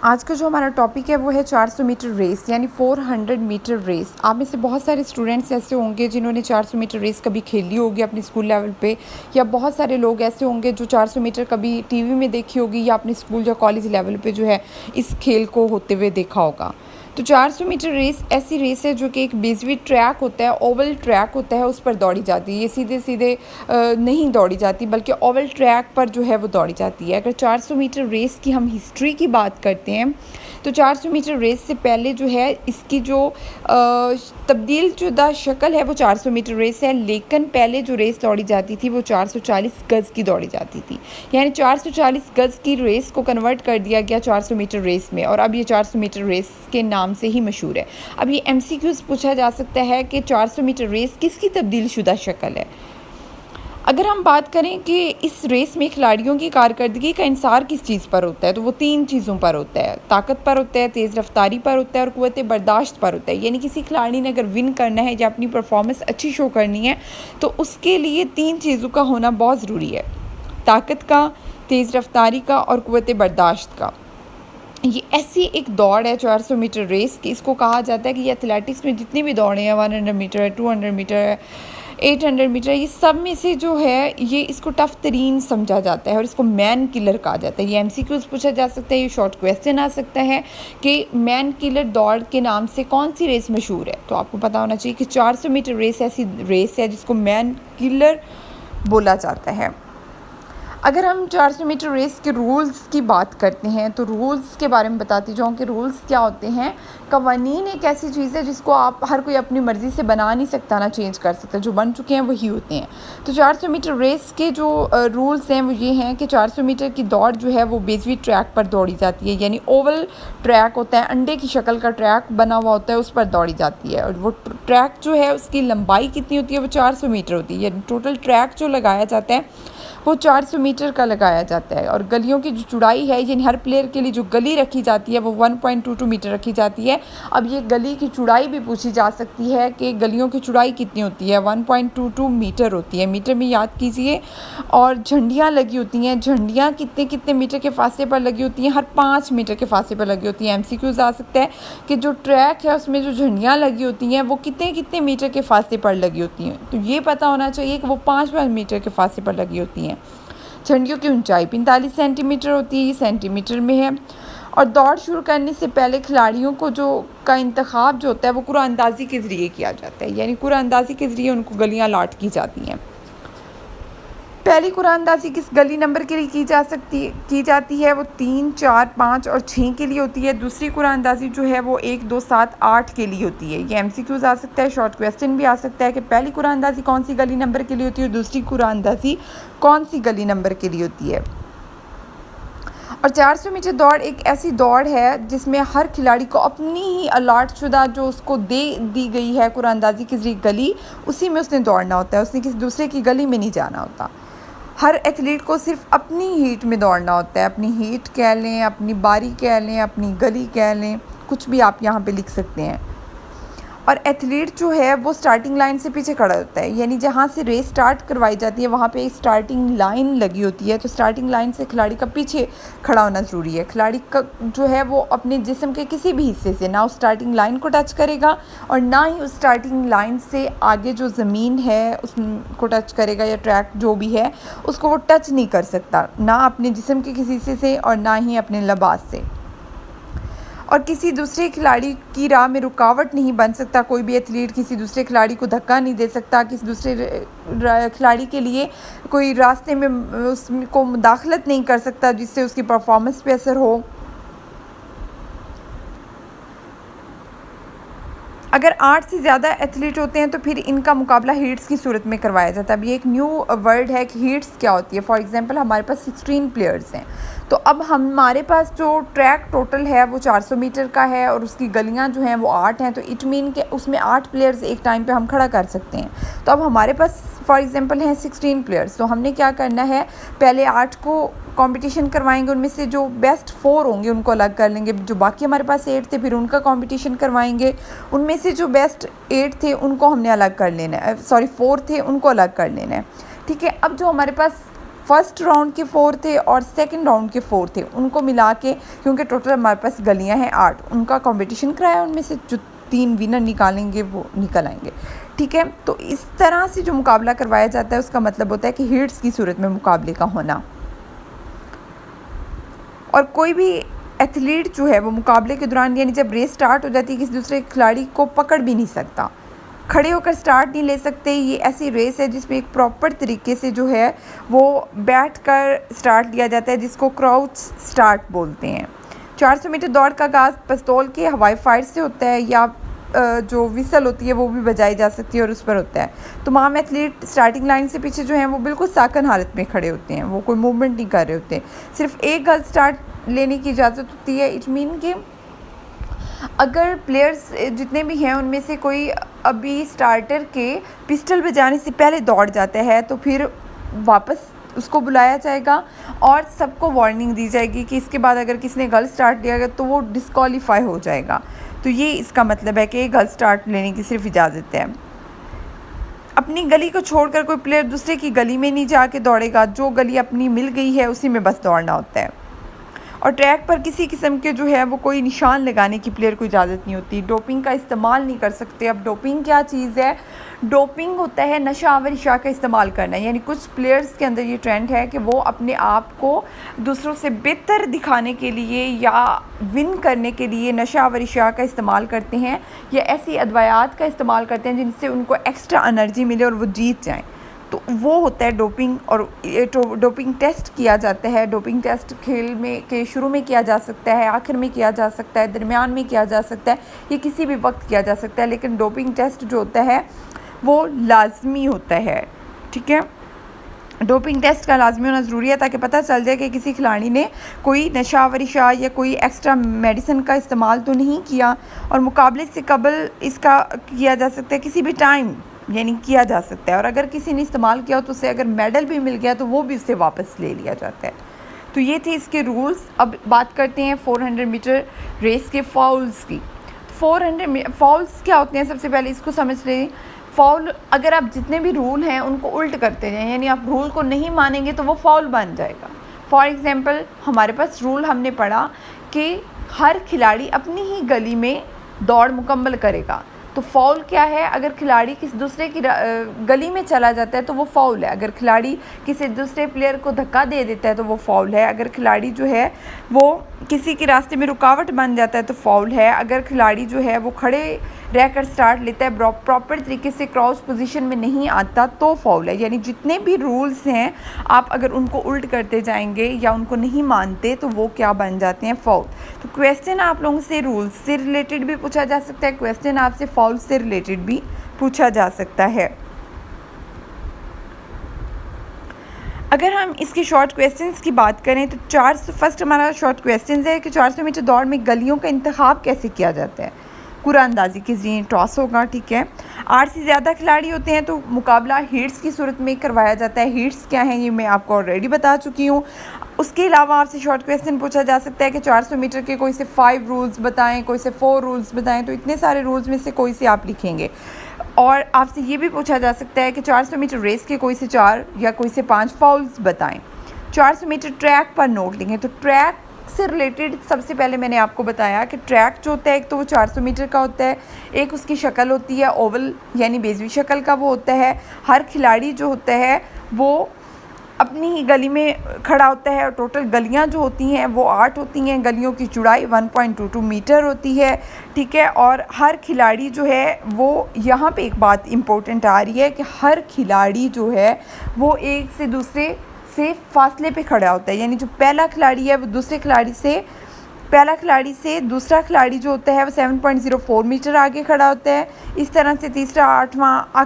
आज का जो हमारा टॉपिक है वो है 400 मीटर रेस यानी 400 मीटर रेस। आप में से बहुत सारे स्टूडेंट्स ऐसे होंगे जिन्होंने 400 मीटर रेस कभी खेली होगी अपने स्कूल लेवल पे, या बहुत सारे लोग ऐसे होंगे जो 400 मीटर कभी टीवी में देखी होगी या अपने स्कूल या कॉलेज लेवल पे जो है इस खेल को होते हुए देखा होगा। तो 400 मीटर रेस ऐसी रेस है जो कि एक बेसिक ट्रैक होता है, ओवल ट्रैक होता है, उस पर दौड़ी जाती है। ये सीधे सीधे नहीं दौड़ी जाती बल्कि ओवल ट्रैक पर जो है वो दौड़ी जाती है। अगर 400 मीटर रेस की हम हिस्ट्री की बात करते हैं तो 400 मीटर रेस से पहले जो है इसकी जो तब्दील शुदा शक्ल है वो 400 मीटर रेस है, लेकिन पहले जो रेस दौड़ी जाती थी वो 440 गज़ की दौड़ी जाती थी। यानी 440 गज़ की रेस को कन्वर्ट कर दिया गया 400 मीटर रेस में, और अब ये 400 मीटर रेस के नाम से ही मशहूर है। अब ये MCQs पूछा जा सकता है कि 400 मीटर रेस किसकी तब्दील शुदा शक्ल है। अगर हम बात करें कि इस रेस में खिलाड़ियों की कारकर्दगी का इंसार किस चीज़ पर होता है, तो वो 3 चीज़ों पर होता है। ताकत पर होता है, तेज़ रफ्तारी पर होता है और क़ुव्वत बर्दाश्त पर होता है। यानी किसी खिलाड़ी ने अगर विन करना है या अपनी परफॉर्मेंस अच्छी शो करनी है तो उसके लिए 3 चीज़ों का होना बहुत ज़रूरी है, ताकत का, तेज़ रफ्तारी का और क़ुव्वत बर्दाश्त का। ये ऐसी एक दौड़ है 400 मीटर रेस की, इसको कहा जाता है कि ये एथलेटिक्स में जितनी भी दौड़ें हैं, 100 मीटर है, 200 मीटर है, 800 मीटर, ये सब में से जो है ये इसको टफ़ तरीन समझा जाता है और इसको मैन किलर कहा जाता है। ये MCQs पूछा जा सकता है, ये शॉर्ट क्वेश्चन आ सकता है कि मैन किलर दौड़ के नाम से कौन सी रेस मशहूर है। तो आपको पता होना चाहिए कि 400 मीटर रेस ऐसी रेस है जिसको मैन किलर बोला जाता है। अगर हम 400 मीटर रेस के रूल्स की बात करते हैं तो रूल्स के बारे में बताती जाऊँ कि रूल्स क्या होते हैं। कवानीन एक ऐसी चीज़ है जिसको आप हर कोई अपनी मर्ज़ी से बना नहीं सकता, ना चेंज कर सकता, जो बन चुके हैं वही होते हैं। तो 400 मीटर रेस के जो रूल्स हैं वो ये हैं कि 400 मीटर की दौड़ जो है वो बेसवी ट्रैक पर दौड़ी जाती है, यानी ओवल ट्रैक होता है, अंडे की शक्ल का ट्रैक बना हुआ होता है, उस पर दौड़ी जाती है। और वो ट्रैक जो है उसकी लंबाई कितनी होती है, वो 400 मीटर होती है। यानी टोटल ट्रैक जो लगाया जाता है वो 400 मीटर का लगाया जाता है। और गलियों की जो चौड़ाई है, यानी हर प्लेयर के लिए जो गली रखी जाती है वो 1.22 मीटर रखी जाती है। अब ये गली की चौड़ाई भी पूछी जा सकती है कि गलियों की चौड़ाई कितनी होती है, 1.22 मीटर होती है, मीटर में याद कीजिए। और झंडियाँ लगी होती हैं, झंडियाँ कितने कितने मीटर के फासले पर लगी होती हैं, हर 5 मीटर के फासले पर लगी होती हैं। MCQs आ सकता है कि जो ट्रैक है उसमें जो झंडियाँ लगी होती हैं वो कितने कितने मीटर के फासले पर लगी होती हैं। तो ये पता होना चाहिए कि वो 5 मीटर के फासले पर लगी होती हैं। झंडियों की ऊंचाई 45 सेंटीमीटर होती है, ये सेंटीमीटर में है। और दौड़ शुरू करने से पहले खिलाड़ियों को का इंतखाब जो होता है वो कुरानंदाजी के ज़रिए किया जाता है, यानी कुरानंदाजी के ज़रिए उनको गलियां अलॉट की जाती हैं। पहली कुरानंदाजी किस गली नंबर के लिए की जाती है, वो 3, 4, 5 और 6 के लिए होती है। दूसरी कुरानंदाजी जो है वो 1, 2, 7, 8 के लिए होती है। ये MCQs आ सकता है, शॉर्ट क्वेश्चन भी आ सकता है कि पहली कुरानंदाजी कौन सी गली नंबर के लिए होती है और दूसरी कुरानंदाजी कौन सी गली नंबर के लिए होती है। और 400 मीटर दौड़ एक ऐसी दौड़ है जिसमें हर खिलाड़ी को अपनी ही अलॉट शुदा जो उसको दी गई है कुरानंदाजी के ज़रिए गली, उसी में उसने दौड़ना होता है, उसने किसी दूसरे की गली में नहीं जाना होता। हर एथलीट को सिर्फ अपनी हीट में दौड़ना होता है, अपनी हीट कह लें, अपनी बारी कह लें, अपनी गली कह लें, कुछ भी आप यहाँ पे लिख सकते हैं। और एथलीट जो है वो स्टार्टिंग लाइन से पीछे खड़ा होता है, यानी जहाँ से रेस स्टार्ट करवाई जाती है वहाँ पे एक स्टार्टिंग लाइन लगी होती है। तो स्टार्टिंग लाइन से खिलाड़ी का पीछे खड़ा होना ज़रूरी है। खिलाड़ी का जो है वो अपने जिस्म के किसी भी हिस्से से ना उस स्टार्टिंग लाइन को टच करेगा और ना ही उस स्टार्टिंग लाइन से आगे जो ज़मीन है उसको टच करेगा, या ट्रैक जो भी है उसको वो टच नहीं कर सकता, ना अपने जिस्म के किसी हिस्से से और ना ही अपने लिबास से। और किसी दूसरे खिलाड़ी की राह में रुकावट नहीं बन सकता। कोई भी एथलीट किसी दूसरे खिलाड़ी को धक्का नहीं दे सकता, किसी दूसरे खिलाड़ी के लिए कोई रास्ते में उसको मुदाखलत नहीं कर सकता जिससे उसकी परफॉर्मेंस पे असर हो। अगर 8 से ज़्यादा एथलीट होते हैं तो फिर इनका मुकाबला हीट्स की सूरत में करवाया जाता है। अब ये एक न्यू वर्ड है कि हीट्स क्या होती है। फॉर एग्जांपल हमारे पास 16 प्लेयर्स हैं, तो अब हमारे पास जो ट्रैक टोटल है वो 400 मीटर का है और उसकी गलियां जो हैं वो 8 हैं, तो इट मीन के उसमें 8 प्लेयर्स एक टाइम पे हम खड़ा कर सकते हैं। तो अब हमारे पास फॉर एग्जांपल हैं 16 प्लेयर्स, तो हमने क्या करना है, पहले 8 को कंपटीशन करवाएंगे, उनमें से जो बेस्ट 4 होंगे उनको अलग कर लेंगे, जो बाकी हमारे पास 8 थे फिर उनका कंपटीशन करवाएंगे, उनमें से जो बेस्ट 8 थे उनको हमने अलग कर लेना है, 4 थे उनको अलग कर लेना है। ठीक है, अब जो हमारे पास फर्स्ट राउंड के 4 थे और सेकंड राउंड के 4 थे, उनको मिला के, क्योंकि टोटल हमारे पास गलियां हैं 8, उनका कंपटीशन कराया, उनमें से जो 3 विनर निकालेंगे वो निकल आएंगे। ठीक है, तो इस तरह से जो मुकाबला करवाया जाता है उसका मतलब होता है कि हीट्स की सूरत में मुकाबले का होना। और कोई भी एथलीट जो है वो मुकाबले के दौरान, यानी जब रेस स्टार्ट हो जाती है, किसी दूसरे खिलाड़ी को पकड़ भी नहीं सकता, खड़े होकर स्टार्ट नहीं ले सकते। ये ऐसी रेस है जिसमें एक प्रॉपर तरीके से जो है वो बैठकर स्टार्ट लिया जाता है, जिसको क्राउच स्टार्ट बोलते हैं। 400 मीटर दौड़ का आगाज़ पिस्तौल के हवाई फायर से होता है, या जो विसल होती है वो भी बजाई जा सकती है और उस पर होता है। तमाम एथलीट स्टार्टिंग लाइन से पीछे जो हैं वो बिल्कुल साकन हालत में खड़े होते हैं, वो कोई मूवमेंट नहीं कर रहे होते। सिर्फ एक गल स्टार्ट लेने की इजाज़त होती है। इट मीन कि अगर प्लेयर्स जितने भी हैं उनमें से कोई अभी स्टार्टर के पिस्टल बजाने से पहले दौड़ जाता है तो फिर वापस उसको बुलाया जाएगा और सबको वार्निंग दी जाएगी कि इसके बाद अगर किसी ने गलत स्टार्ट लिया गया तो वो डिस्क्वालीफाई हो जाएगा। तो ये इसका मतलब है कि गलत स्टार्ट लेने की सिर्फ इजाज़त है। अपनी गली को छोड़कर कोई प्लेयर दूसरे की गली में नहीं जाके दौड़ेगा, जो गली अपनी मिल गई है उसी में बस दौड़ना होता है। और ट्रैक पर किसी किस्म के जो है वो कोई निशान लगाने की प्लेयर को इजाज़त नहीं होती। डोपिंग का इस्तेमाल नहीं कर सकते। अब डोपिंग क्या चीज़ है? डोपिंग होता है नशा आवर अशिया का इस्तेमाल करना, यानी कुछ प्लेयर्स के अंदर ये ट्रेंड है कि वो अपने आप को दूसरों से बेहतर दिखाने के लिए या विन करने के लिए नशा आवर अशिया का इस्तेमाल करते हैं या ऐसी अदवायात का इस्तेमाल करते हैं जिनसे उनको एक्स्ट्रा एनर्जी मिले और वो जीत जाएँ। तो वो होता है डोपिंग। और डोपिंग टेस्ट किया जाता है। डोपिंग टेस्ट खेल में के शुरू में किया जा सकता है, आखिर में किया जा सकता है, दरमियान में किया जा सकता है, ये किसी भी वक्त किया जा सकता है, लेकिन डोपिंग टेस्ट जो होता है वो लाजमी होता है। ठीक है, डोपिंग टेस्ट का लाजमी होना ज़रूरी है ताकि पता चल जाए कि किसी खिलाड़ी ने कोई नशावरी शा या कोई एक्स्ट्रा मेडिसिन का इस्तेमाल तो नहीं किया। और मुकाबले से कबल इसका किया जा सकता है, किसी भी टाइम यानी किया जा सकता है। और अगर किसी ने इस्तेमाल किया हो तो उसे अगर मेडल भी मिल गया तो वो भी उससे वापस ले लिया जाता है। तो ये थे इसके रूल्स। अब बात करते हैं 400 मीटर रेस के फाउल्स की। 400 फाउल्स क्या होते हैं, सबसे पहले इसको समझ लें। फाउल, अगर आप जितने भी रूल हैं उनको उल्ट करते जाएं, यानी आप रूल को नहीं मानेंगे तो वो फाउल बन जाएगा। फॉर एग्ज़ाम्पल, हमारे पास रूल हमने पढ़ा कि हर खिलाड़ी अपनी ही गली में दौड़ मुकम्मल करेगा। तो फाउल क्या है? अगर खिलाड़ी किसी दूसरे की गली में चला जाता है तो वो फाउल है। अगर खिलाड़ी किसी दूसरे प्लेयर को धक्का दे देता है तो वो फाउल है। अगर खिलाड़ी जो है वो किसी के रास्ते में रुकावट बन जाता है तो फाउल है। अगर खिलाड़ी जो है वो खड़े रहकर स्टार्ट लेता है, प्रॉपर तरीके से क्रॉस पोजीशन में नहीं आता तो फाउल है। यानी जितने भी रूल्स हैं आप अगर उनको उल्ट करते जाएंगे या उनको नहीं मानते तो वो क्या बन जाते हैं? फाउल। तो क्वेश्चन आप लोगों से रूल्स से रिलेटेड भी पूछा जा सकता है, क्वेश्चन आपसे फाउल से रिलेटेड भी पूछा जा सकता है। अगर हम इसके शॉर्ट क्वेश्चंस की बात करें तो 400 फर्स्ट हमारा शॉर्ट क्वेश्चन है कि 400 मीटर दौड़ में गलियों का इंतखाब कैसे किया जाता है? कुरानंदाजी के ज़रिए टॉस होगा। ठीक है, 8 से ज़्यादा खिलाड़ी होते हैं तो मुकाबला हीट्स की सूरत में करवाया जाता है। हीट्स क्या हैं ये मैं आपको ऑलरेडी बता चुकी हूँ। उसके अलावा आपसे शॉर्ट क्वेश्चन पूछा जा सकता है कि 400 मीटर के कोई से 5 रूल्स बताएं, कोई से 4 रूल्स बताएं। तो इतने सारे रूल्स में से कोई से आप लिखेंगे। और आपसे ये भी पूछा जा सकता है कि 400 मीटर रेस के कोई से 4 या कोई से 5 फाउल्स बताएं। 400 मीटर ट्रैक पर नोट लिखें। तो ट्रैक से रिलेटेड सबसे पहले मैंने आपको बताया कि ट्रैक जो होता है एक तो वो 400 मीटर का होता है, एक उसकी शक्ल होती है ओवल यानी बेजवी शक्ल का वो होता है। हर खिलाड़ी जो होता है वो अपनी ही गली में खड़ा होता है और टोटल गलियां जो होती हैं वो 8 होती हैं। गलियों की चौड़ाई 1.22 मीटर होती है। ठीक है, और हर खिलाड़ी जो है वो यहाँ पे एक बात इम्पोर्टेंट आ रही है कि हर खिलाड़ी जो है वो एक से दूसरे से फासले पे खड़ा होता है। यानी जो पहला खिलाड़ी है वो दूसरे खिलाड़ी से, पहला खिलाड़ी से दूसरा खिलाड़ी जो होता है वो 7.04 मीटर आगे खड़ा होता है। इस तरह से तीसरा, आठवां,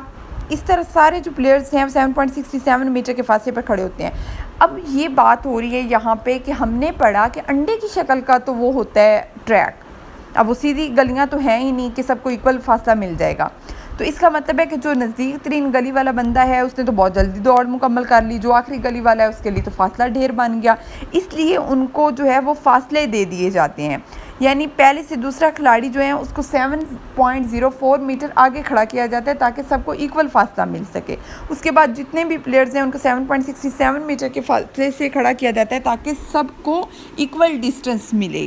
इस तरह सारे जो प्लेयर्स हैं वो 7.67 मीटर के फासले पर खड़े होते हैं। अब ये बात हो रही है यहाँ पे कि हमने पढ़ा कि अंडे की शक्ल का तो वो होता है ट्रैक। अब वो सीधी गलियाँ तो हैं ही नहीं कि सबको इक्वल फासला मिल जाएगा। तो इसका मतलब है कि जो नज़दीक तरीन गली वाला बंदा है उसने तो बहुत जल्दी दौड़ मुकम्मल कर ली, जो आखिरी गली वाला है उसके लिए तो फासला ढेर बन गया, इसलिए उनको जो है वो फासले दे दिए जाते हैं। यानी पहले से दूसरा खिलाड़ी जो है उसको 7.04 मीटर आगे खड़ा किया जाता है ताकि सबको इक्वल फासला मिल सके। उसके बाद जितने भी प्लेयर्स हैं उनको 7.67 मीटर के फासले से खड़ा किया जाता है ताकि सबको इक्वल डिस्टेंस मिले,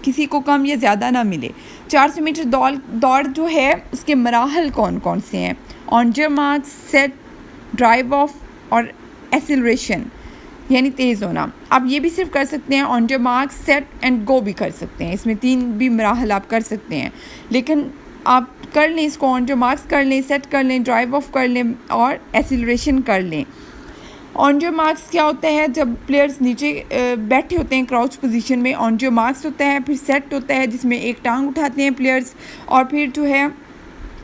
किसी को कम या ज़्यादा ना मिले। 400 मीटर दौड़ जो है उसके मराहल कौन कौन से हैं? On your mark, set, drive of और एक्सेलरेशन यानी तेज़ होना। आप ये भी सिर्फ कर सकते हैं on your mark, set and go भी कर सकते हैं, इसमें 3 भी मराहल आप कर सकते हैं। लेकिन आप कर लें इसको, ऑन योर मार्क्स कर लें, सेट कर लें, ड्राइव ऑफ कर लें और एक्सेलरेशन कर लें। ऑन योर मार्क्स क्या होता है? जब प्लेयर्स नीचे बैठे होते हैं क्राउच पोजीशन में, ऑन योर मार्क्स होता है। फिर सेट होता है जिसमें एक टांग उठाते हैं प्लेयर्स, और फिर जो है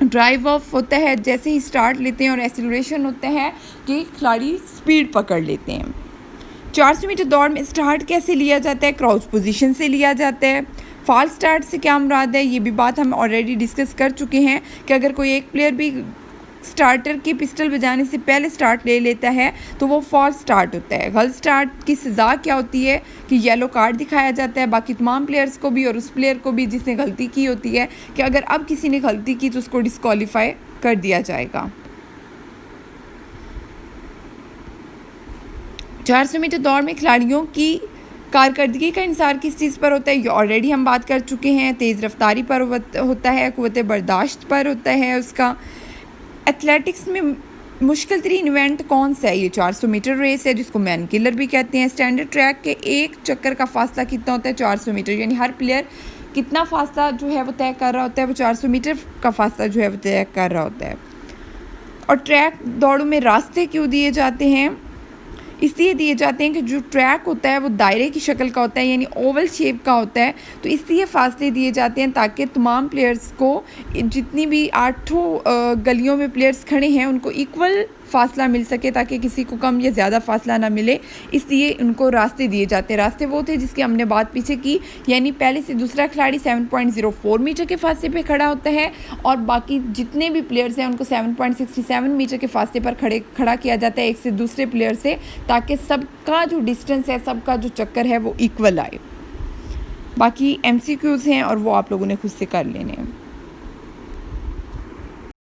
ड्राइव ऑफ होता है जैसे ही स्टार्ट लेते हैं, और एक्सेलरेशन होता है कि खिलाड़ी स्पीड पकड़ लेते हैं। 400 मीटर दौड़ में स्टार्ट कैसे लिया जाता है? क्राउच पोजीशन से लिया जाता है। फॉल्स स्टार्ट से क्या मुराद है? ये भी बात हम ऑलरेडी डिस्कस कर चुके हैं कि अगर कोई एक प्लेयर भी स्टार्टर की पिस्टल बजाने से पहले स्टार्ट ले लेता है तो वो फॉल्स स्टार्ट होता है। गलत स्टार्ट की सज़ा क्या होती है कि येलो कार्ड दिखाया जाता है बाकी तमाम प्लेयर्स को भी और उस प्लेयर को भी जिसने गलती की होती है, कि अगर अब किसी ने गलती की तो उसको डिस्क्वालीफाई कर दिया जाएगा। 400 मीटर दौड़ में खिलाड़ियों की कारकर्दगी का इंसार किस चीज़ पर होता है? ये ऑलरेडी हम बात कर चुके हैं। तेज़ रफ्तारी पर होता है, क़ुव्वत बर्दाश्त पर होता है उसका। एथलेटिक्स में मुश्किल तरीन इवेंट कौन सा है? ये 400 मीटर रेस है जिसको मैन किलर भी कहते हैं। स्टैंडर्ड ट्रैक के एक चक्कर का फासला कितना होता है? 400 मीटर, यानी हर प्लेयर कितना फासला जो है वो तय कर रहा होता है, वो 400 मीटर का फासला जो है वो तय कर रहा होता है। और ट्रैक दौड़ों में रास्ते क्यों दिए जाते हैं? इसलिए दिए जाते हैं कि जो ट्रैक होता है वो दायरे की शक्ल का होता है, यानी ओवल शेप का होता है, तो इसलिए फासले दिए जाते हैं ताकि तमाम प्लेयर्स को, जितनी भी 8 गलियों में प्लेयर्स खड़े हैं उनको इक्वल फासला मिल सके ताकि किसी को कम या ज़्यादा फासला ना मिले। इसलिए उनको रास्ते दिए जाते हैं। रास्ते वो थे जिसकी हमने बात पीछे की, यानी पहले से दूसरा खिलाड़ी 7.04 मीटर के फासले पे खड़ा होता है और बाकी जितने भी प्लेयर्स हैं उनको 7.67 मीटर के फासले पर खड़ा किया जाता है एक से दूसरे प्लेयर से, ताकि सबका जो डिस्टेंस है, सबका जो चक्कर है वो इक्वल आए। बाकी MCQs हैं और वो आप लोगों ने खुद से कर लेने हैं।